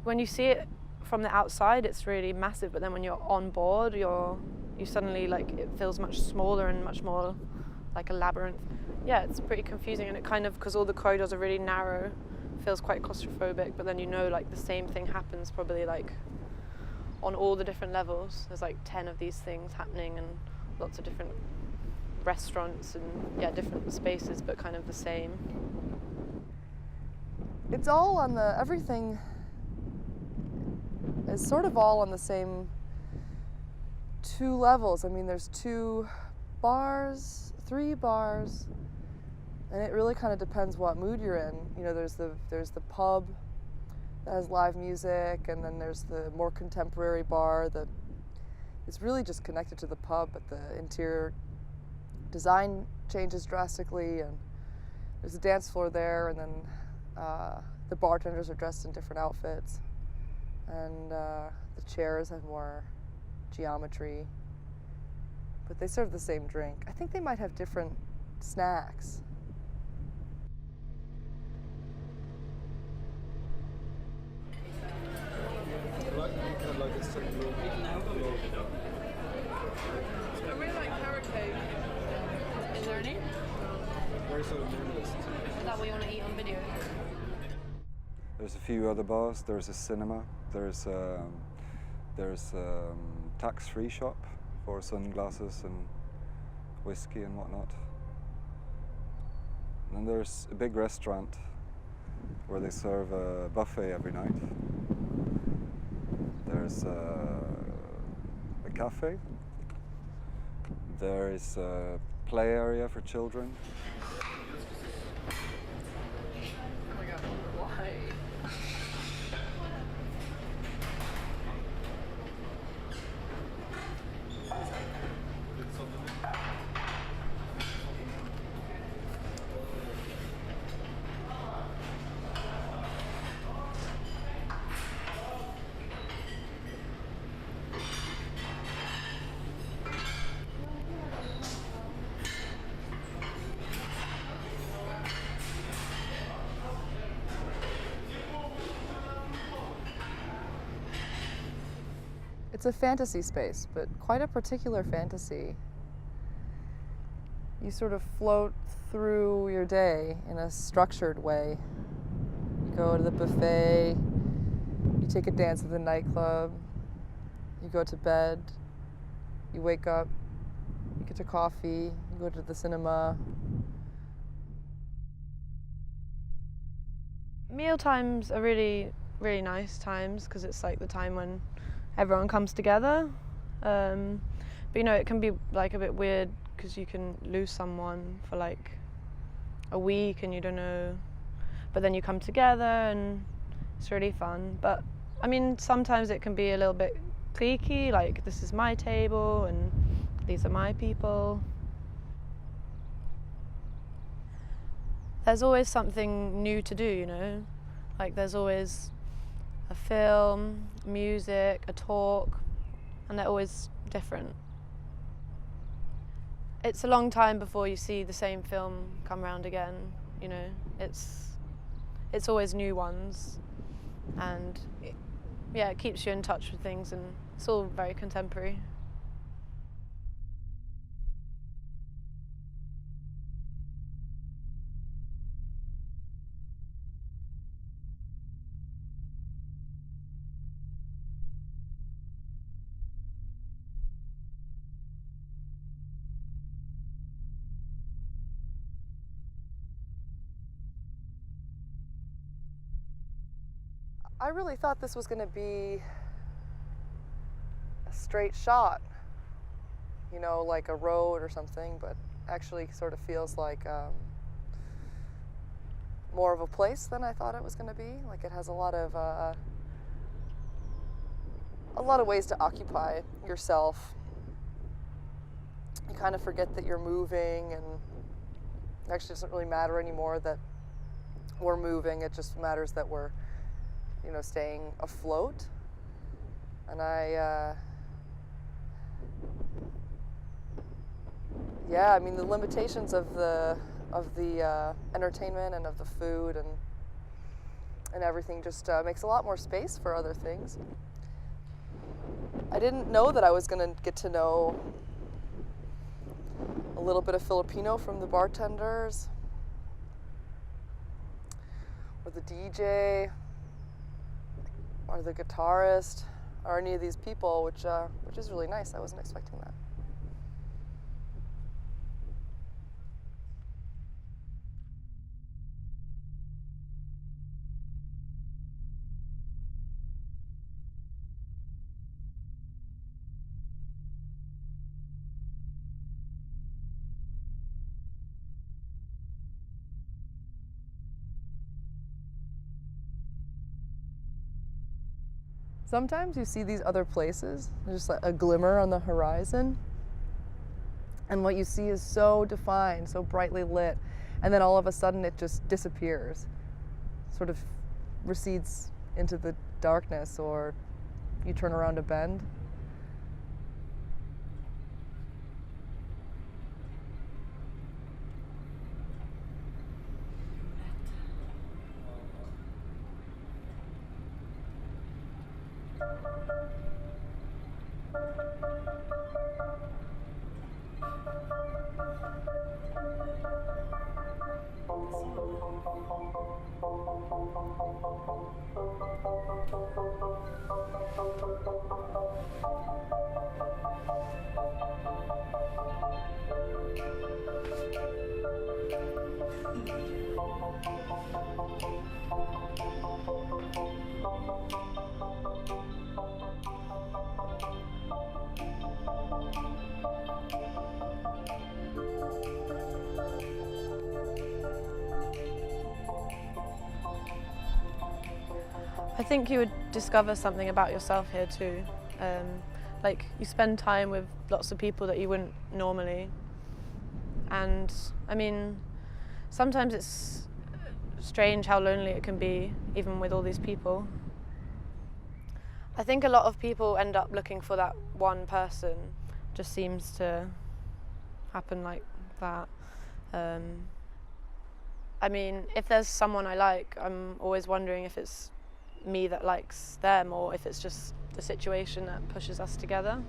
when you see it from the outside, it's really massive, but then when you're on board, you suddenly, like, it feels much smaller and much more like a labyrinth. Yeah, it's pretty confusing, and it kind of, because all the corridors are really narrow, feels quite claustrophobic, but then like the same thing happens probably like on all the different levels. There's like 10 of these things happening and lots of different restaurants and different spaces, but kind of the same. It's all on everything is sort of all on the same 2 levels. I mean, there's 3 bars, and it really kind of depends what mood you're in. You know, there's the pub that has live music, and then there's the more contemporary bar that is really just connected to the pub, but the interior design changes drastically, and there's a dance floor there, and then the bartenders are dressed in different outfits, and the chairs have more geometry, but they serve the same drink. I think they might have different snacks. I really like carrot cake. Is there any? Very sort of minimalist. Is that what you want to eat on video? There's a few other bars. There's a cinema. There's tax-free shop for sunglasses and whiskey and whatnot. And then there's a big restaurant where they serve a buffet every night. There's a cafe. There is a play area for children. Oh my god, why? It's a fantasy space, but quite a particular fantasy. You sort of float through your day in a structured way. You go to the buffet, you take a dance at the nightclub, you go to bed, you wake up, you get your coffee, you go to the cinema. Meal times are really, really nice times because it's like the time when everyone comes together. But you know, it can be like a bit weird because you can lose someone for like a week and you don't know, but then you come together and it's really fun. But I mean, sometimes it can be a little bit cliquey, like this is my table and these are my people. There's always something new to do, you know, like there's always a film, music, a talk, and they're always different. It's a long time before you see the same film come round again, you know. It's always new ones, and it keeps you in touch with things, and it's all very contemporary. I really thought this was going to be a straight shot, you know, like a road or something, but actually sort of feels like more of a place than I thought it was going to be. Like it has a lot of ways to occupy yourself. You kind of forget that you're moving, and it actually doesn't really matter anymore that we're moving. It just matters that we're, you know, staying afloat. And I mean, the limitations of the entertainment and of the food, and and everything just makes a lot more space for other things. I didn't know that I was going to get to know a little bit of Filipino from the bartenders, or the DJ, or the guitarist, or any of these people, which is really nice. I wasn't expecting that. Sometimes you see these other places, just like a glimmer on the horizon, and what you see is so defined, so brightly lit, and then all of a sudden it just disappears, sort of recedes into the darkness, or you turn around a bend. I think you would discover something about yourself here too. Like you spend time with lots of people that you wouldn't normally. And I mean, sometimes it's strange how lonely it can be, even with all these people. I think a lot of people end up looking for that one person. Just seems to happen like that. I mean, if there's someone I like, I'm always wondering if it's me that likes them or if it's just the situation that pushes us together.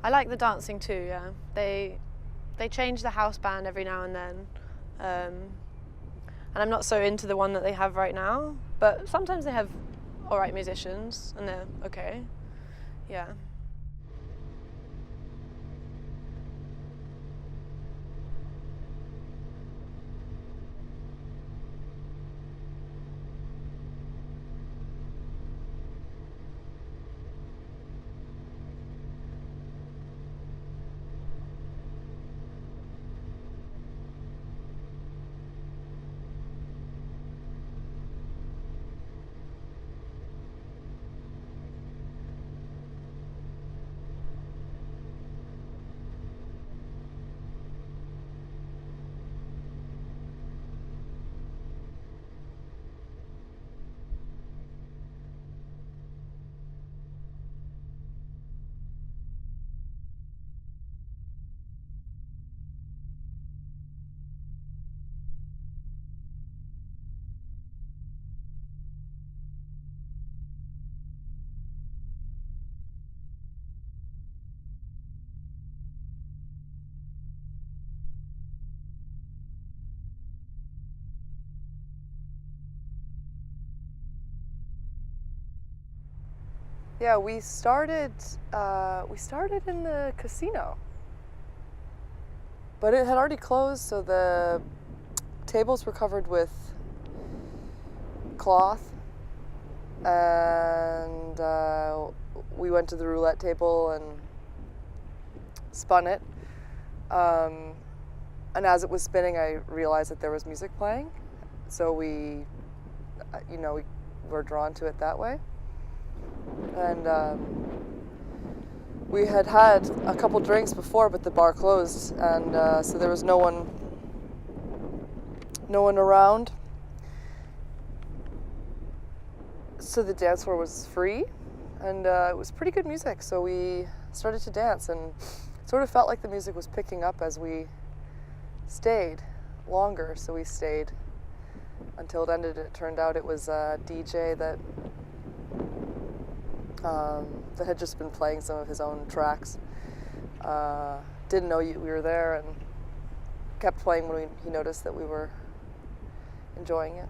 I like the dancing too, yeah. They change the house band every now and then. And I'm not so into the one that they have right now, but sometimes they have alright musicians and they're okay. Yeah. Yeah, we started in the casino, but it had already closed, so the tables were covered with cloth, and we went to the roulette table and spun it. And as it was spinning, I realized that there was music playing, so we were drawn to it that way. And we had a couple drinks before, but the bar closed, and so there was no one around. So the dance floor was free, and it was pretty good music. So we started to dance, and it sort of felt like the music was picking up as we stayed longer. So we stayed until it ended. It turned out it was a DJ that had just been playing some of his own tracks. Didn't know we were there and kept playing when he noticed that we were enjoying it.